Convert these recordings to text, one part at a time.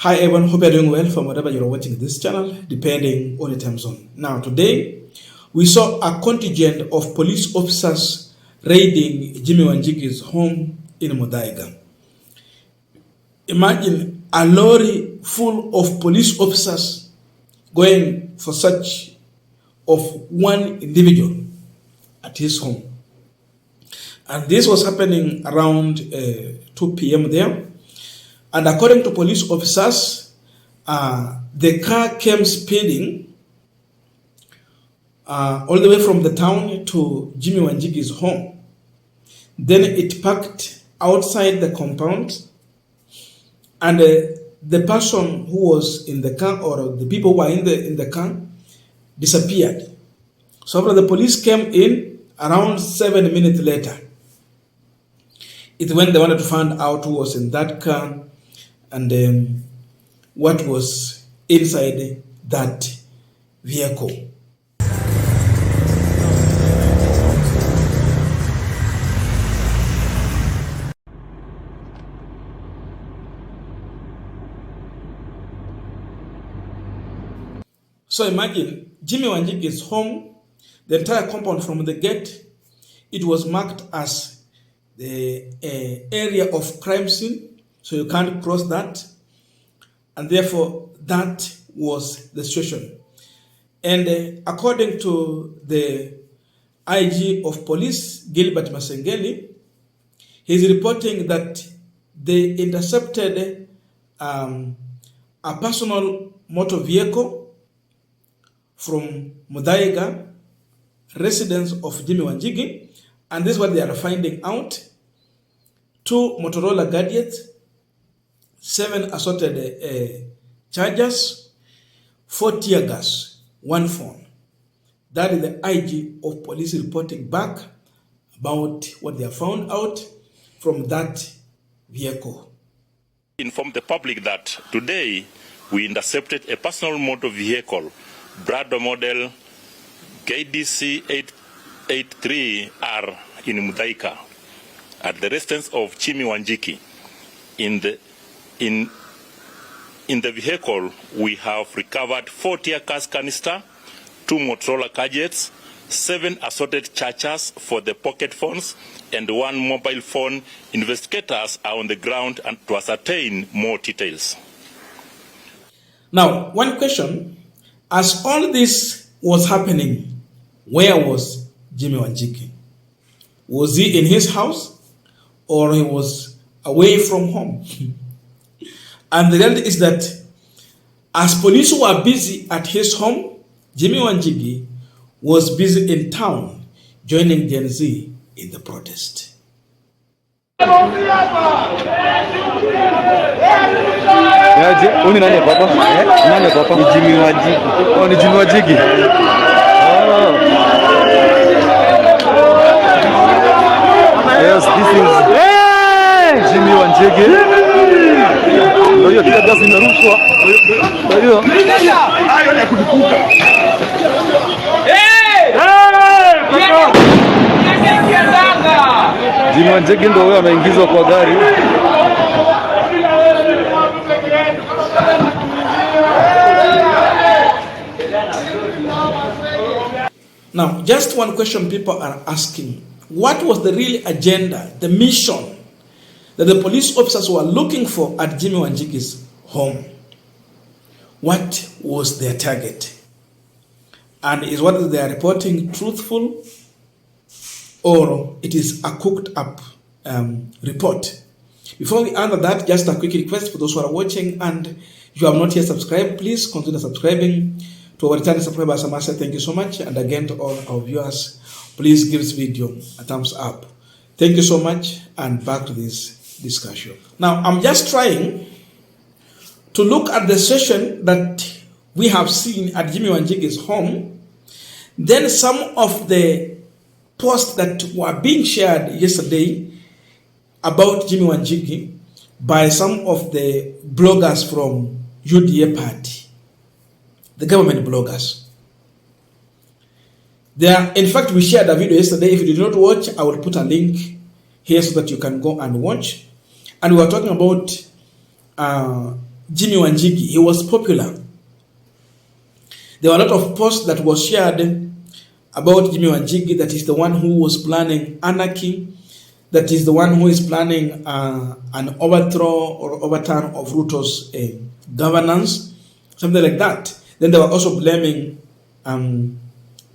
Hi everyone, hope you're doing well from whatever you're watching this channel, depending on the time zone. Now today, we saw a contingent of police officers raiding Jimmy Wanjigi's home in Muthaiga. Imagine a lorry full of police officers going for search of one individual at his home. And this was happening around 2 p.m. there. And according to police officers, the car came speeding all the way from the town to Jimmy Wanjigi's home. Then it parked outside the compound, and the person who was in the car, or the people who were in the car, disappeared. So after the police came in, around 7 minutes later, it's when they wanted to find out who was in that car and what was inside that vehicle. So imagine Jimmy Wanjigi's home, the entire compound from the gate, it was marked as the area of crime scene. So you can't cross that. And therefore, that was the situation. And according to the IG of police, Gilbert Masengeli, he's reporting that they intercepted a personal motor vehicle from Muthaiga, residence of Jimmy Wanjigi. And this is what they are finding out. 2 Motorola gadgets, 7 assorted chargers, 4 tear gas, 1 phone. That is the IG of police reporting back about what they have found out from that vehicle. Inform the public that today we intercepted a personal motor vehicle, Brado model KDC 883R in Muthaiga, at the residence of Jimmy Wanjigi. In the vehicle, we have recovered 4 tear gas canister, 2 Motorola gadgets, 7 assorted chargers for the pocket phones, and 1 mobile phone. Investigators are on the ground and to ascertain more details. Now, one question: as all this was happening, where was Jimmy Wanjigi? Was he in his house, or he was away from home? And the reality is that as police were busy at his home, Jimmy Wanjigi was busy in town joining Gen Z in the protest. Yes, this is Jimmy Wanjigi. Ndio kila gasi inarushwa. Ndio. Hayo ni kudukuka. Jimmy Wanjigi ndio huyo ameingizwa kwa gari. Now, just one question people are asking. What was the real agenda, the mission that the police officers were looking for at Jimmy Wanjigi's home? What was their target? And is what they are reporting truthful, or it is a cooked up report? Before we answer that, just a quick request for those who are watching, and if you have not yet subscribed, please consider subscribing. To our returning subscribers, I must say thank you so much. And again, to all our viewers, please give this video a thumbs up. Thank you so much, and back to this discussion. Now, I'm just trying to look at the session that we have seen at Jimmy Wanjigi's home, then some of the posts that were being shared yesterday about Jimmy Wanjigi by some of the bloggers from UDA party, the government bloggers. In fact, we shared a video yesterday. If you did not watch, I will put a link here so that you can go and watch. And we were talking about Jimmy Wanjigi. He was popular. There were a lot of posts that was shared about Jimmy Wanjigi, that is the one who was planning anarchy, that is the one who is planning an overthrow or overturn of Ruto's governance, something like that. Then they were also blaming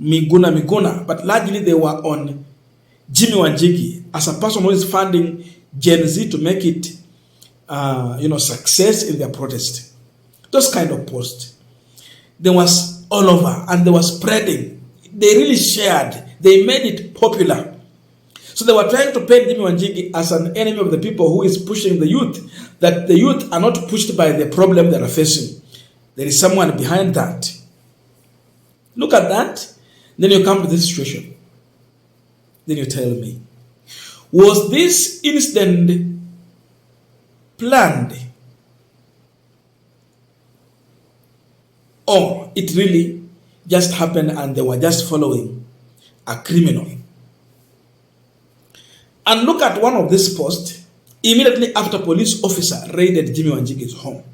Miguna, but largely they were on Jimmy Wanjigi as a person who is funding Gen Z to make it, success in their protest. Those kind of posts. There was all over, and they were spreading. They really shared. They made it popular. So they were trying to paint Jimmy Wanjigi as an enemy of the people who is pushing the youth, that the youth are not pushed by the problem they are facing. There is someone behind that. Look at that. Then you come to this situation. Then you tell me, was this incident planned? Or it really just happened and they were just following a criminal? And look at one of these posts immediately after police officer raided Jimmy Wanjigi's home.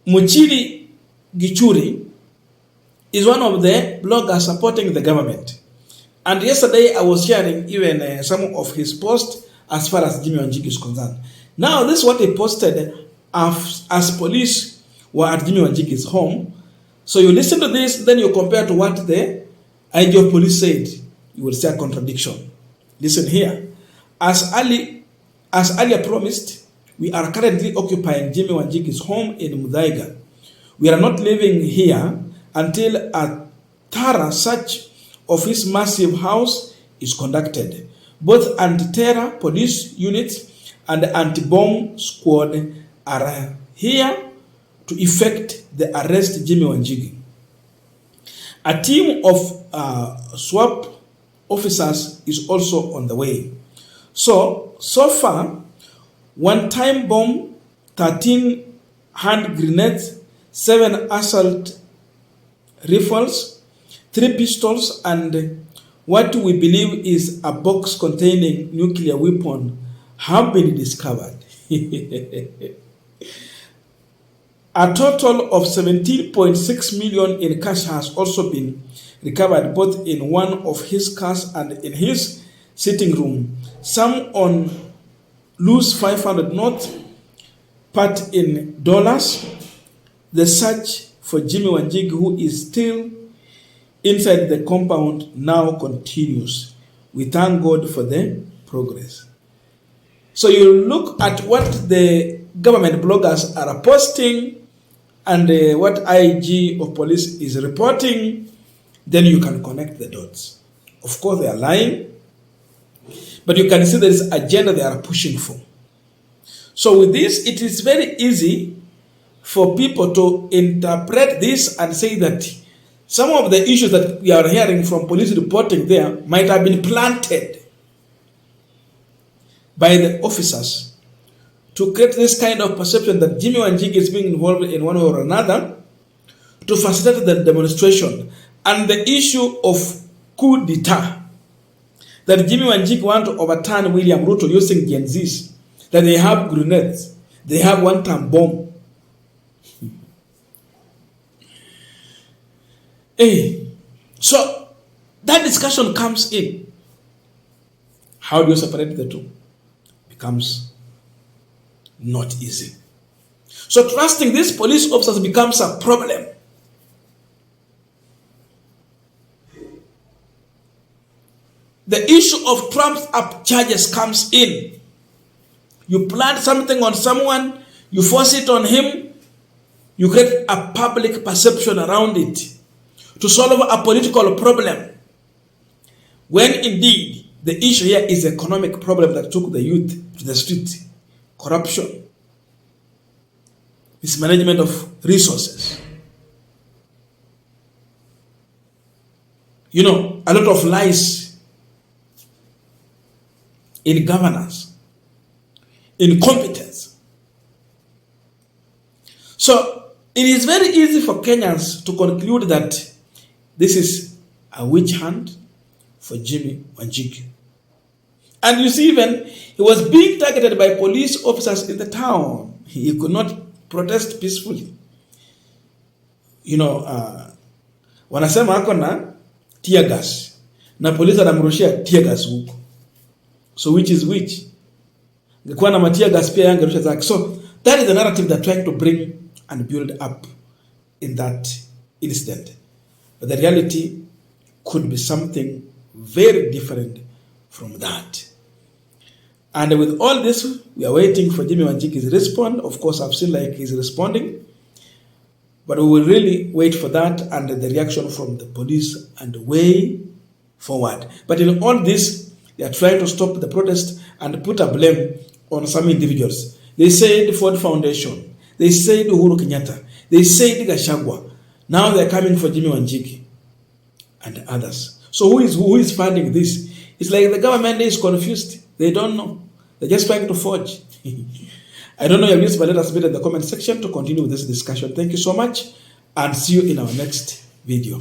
Muchiri Gichuri is one of the bloggers supporting the government. And yesterday I was sharing even some of his posts as far as Jimmy Wanjigi is concerned. Now this is what he posted as police were at Jimmy Wanjigi's home. So you listen to this, then you compare to what the IG of police said. You will see a contradiction. Listen here. As earlier promised, we are currently occupying Jimmy Wanjigi's home in Muthaiga. We are not living here until a thorough search of his massive house is conducted. Both anti-terror police units and the anti-bomb squad are here to effect the arrest of Jimmy Wanjigi. A team of SWAT officers is also on the way. So far, one time bomb, 13 hand grenades, 7 assault rifles, 3 pistols, and what we believe is a box containing nuclear weapon have been discovered. A total of 17.6 million in cash has also been recovered, both in one of his cars and in his sitting room. Some on loose 500 notes, part in dollars. The search for Jimmy Wanjigi, who is still inside the compound, now continues. We thank God for the progress. So you look at what the government bloggers are posting and what IG of police is reporting, then you can connect the dots. Of course, they are lying, but you can see there is agenda they are pushing for. So with this, it is very easy for people to interpret this and say that some of the issues that we are hearing from police reporting there might have been planted by the officers to create this kind of perception that Jimmy Wanjigi is being involved in one way or another to facilitate the demonstration. And the issue of coup d'etat, that Jimmy Wanjigi want to overturn William Ruto using Gen Zs, that they have grenades, they have one-time bomb. So that discussion comes in. How do you separate the two? Becomes not easy. So trusting these police officers becomes a problem. The issue of trumped up charges comes in. You plant something on someone, you force it on him, you create a public perception around it to solve a political problem. When indeed the issue here is economic problem that took the youth to the street. Corruption, mismanagement of resources. A lot of lies in governance, incompetence. So it is very easy for Kenyans to conclude that this is a witch hunt for Jimmy Wanjigi. And you see, even he was being targeted by police officers in the town. He could not protest peacefully. You know, wanasema ako na tear gas na polisi anamrushia tear gas huko. So which is which? Ngekuwa na tear gas pia yangerusha zake. So that is the narrative they're trying to bring and build up in that incident. But the reality could be something very different from that. And with all this, we are waiting for Jimmy Wanjigi's response. Of course, I've seen like he's responding. But we will really wait for that and the reaction from the police and the way forward. But in all this, they are trying to stop the protest and put a blame on some individuals. They said Ford Foundation. They said Uhuru Kenyatta. They said Gachagua. Now they are coming for Jimmy Wanjigi and others. So who is funding this? It's like the government is confused. They don't know. They're just trying to forge. I don't know your views, but let us know in the comment section to continue with this discussion. Thank you so much and see you in our next video.